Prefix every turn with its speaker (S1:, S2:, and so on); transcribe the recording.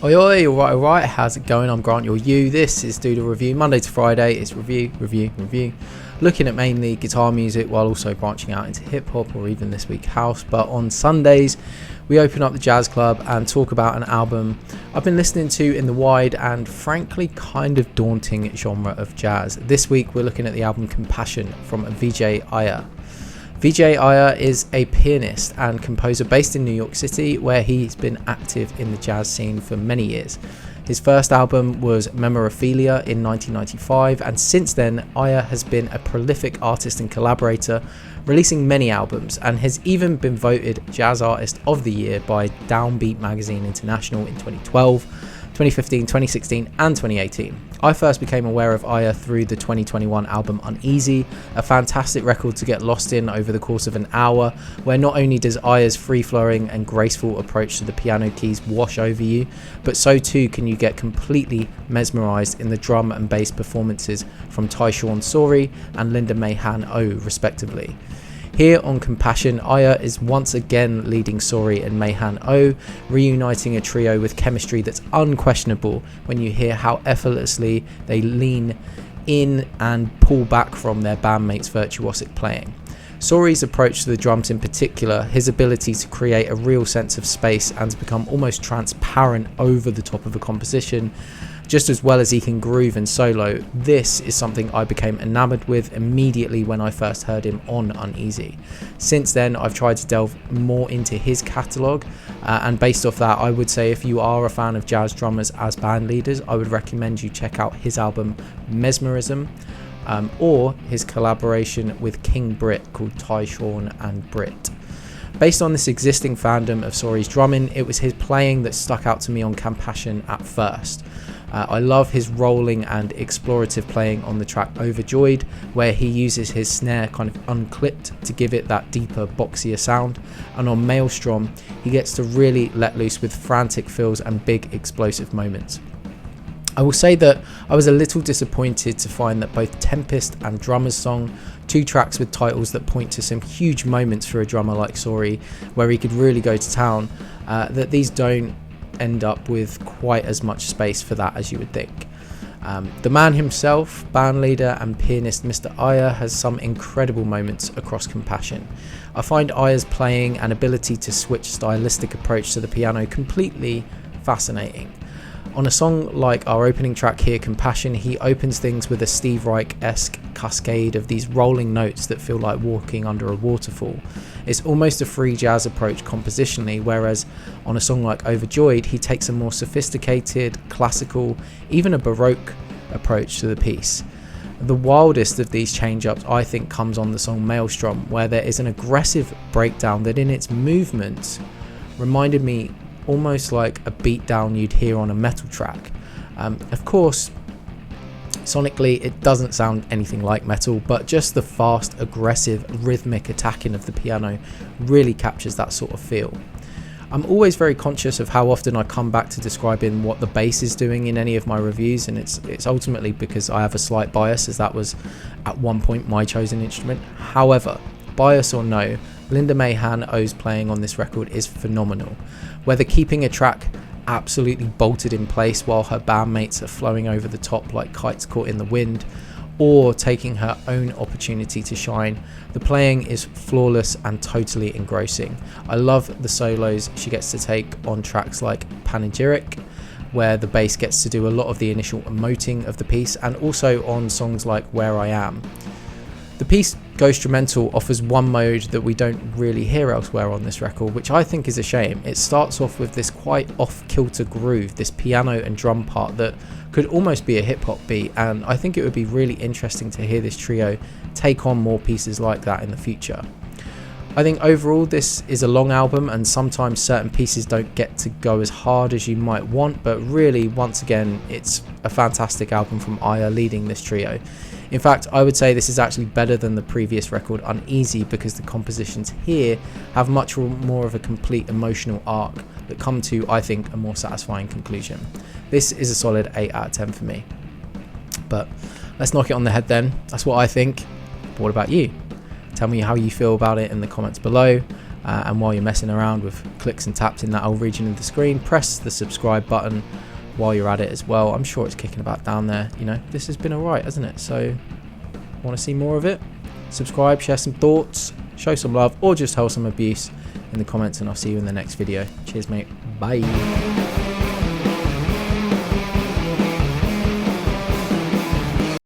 S1: Oi oi, alright, how's it going? I'm Grant, your you. This is Doodle Review, Monday to Friday. It's review. Looking at mainly guitar music while also branching out into hip hop or even this week house. But on Sundays, we open up the Jazz Club and talk about an album I've been listening to in the wide and frankly kind of daunting genre of jazz. This week, we're looking at the album Compassion from Vijay Iyer. Vijay Iyer is a pianist and composer based in New York City, where he's been active in the jazz scene for many years. His first album was Memorabilia in 1995, and since then Iyer has been a prolific artist and collaborator, releasing many albums, and has even been voted Jazz Artist of the Year by Downbeat Magazine International in 2012, 2015, 2016 and 2018. I first became aware of Iyer through the 2021 album Uneasy, a fantastic record to get lost in over the course of an hour, where not only does Iyer's free-flowing and graceful approach to the piano keys wash over you, but so too can you get completely mesmerised in the drum and bass performances from Tyshawn Sorry and Linda Mayhan O respectively. Here on Compassion, Iyer is once again leading Sorry and Mayhan O, reuniting a trio with chemistry that's unquestionable when you hear how effortlessly they lean in and pull back from their bandmates' virtuosic playing. Sorry's approach to the drums in particular, his ability to create a real sense of space and to become almost transparent over the top of a composition, just as well as he can groove and solo. This is something I became enamored with immediately when I first heard him on Uneasy. Since then, I've tried to delve more into his catalogue, and based off that, I would say if you are a fan of jazz drummers as band leaders, I would recommend you check out his album Mesmerism, or his collaboration with King Brit called Tyshawn and Brit. Based on this existing fandom of Sorry's drumming, it was his playing that stuck out to me on Compassion at first. I love his rolling and explorative playing on the track Overjoyed, where he uses his snare kind of unclipped to give it that deeper, boxier sound, and on Maelstrom, he gets to really let loose with frantic fills and big explosive moments. I will say that I was a little disappointed to find that both Tempest and Drummer's Song, two tracks with titles that point to some huge moments for a drummer like Sorry, where he could really go to town, that these don't end up with quite as much space for that as you would think. The man himself, bandleader and pianist Mr. Iyer, has some incredible moments across Compassion. I find Iyer's playing and ability to switch stylistic approach to the piano completely fascinating. On a song like our opening track here, Compassion, he opens things with a Steve Reich-esque cascade of these rolling notes that feel like walking under a waterfall. It's almost a free jazz approach compositionally, whereas on a song like Overjoyed, he takes a more sophisticated, classical, even a Baroque approach to the piece. The wildest of these change-ups, I think, comes on the song Maelstrom, where there is an aggressive breakdown that in its movements reminded me almost like a beatdown you'd hear on a metal track. Of course, sonically it doesn't sound anything like metal, but just the fast, aggressive, rhythmic attacking of the piano really captures that sort of feel. I'm always very conscious of how often I come back to describing what the bass is doing in any of my reviews, and it's ultimately because I have a slight bias, as that was at one point my chosen instrument. However, bias or no, Linda Mayhan O's playing on this record is phenomenal. Whether keeping a track absolutely bolted in place while her bandmates are flowing over the top like kites caught in the wind, or taking her own opportunity to shine, the playing is flawless and totally engrossing. I love the solos she gets to take on tracks like Panegyric, where the bass gets to do a lot of the initial emoting of the piece, and also on songs like Where I Am. The piece Ghostrumental offers one mode that we don't really hear elsewhere on this record, which I think is a shame. It starts off with this quite off-kilter groove, this piano and drum part that could almost be a hip-hop beat, and I think it would be really interesting to hear this trio take on more pieces like that in the future. I think overall this is a long album, and sometimes certain pieces don't get to go as hard as you might want, but really, once again, it's a fantastic album from Iyer leading this trio. In fact, I would say this is actually better than the previous record Uneasy, because the compositions here have much more of a complete emotional arc that come to, I think, a more satisfying conclusion. This is a solid 8 out of 10 for me. But let's knock it on the head then. That's what I think. But what about you? Tell me how you feel about it in the comments below. And while you're messing around with clicks and taps in that old region of the screen, press the subscribe button while you're at it as well. I'm sure it's kicking about down there. You know, this has been alright, hasn't it? So, want to see more of it? Subscribe, share some thoughts, show some love, or just wholesome abuse in the comments, and I'll see you in the next video. Cheers, mate. Bye.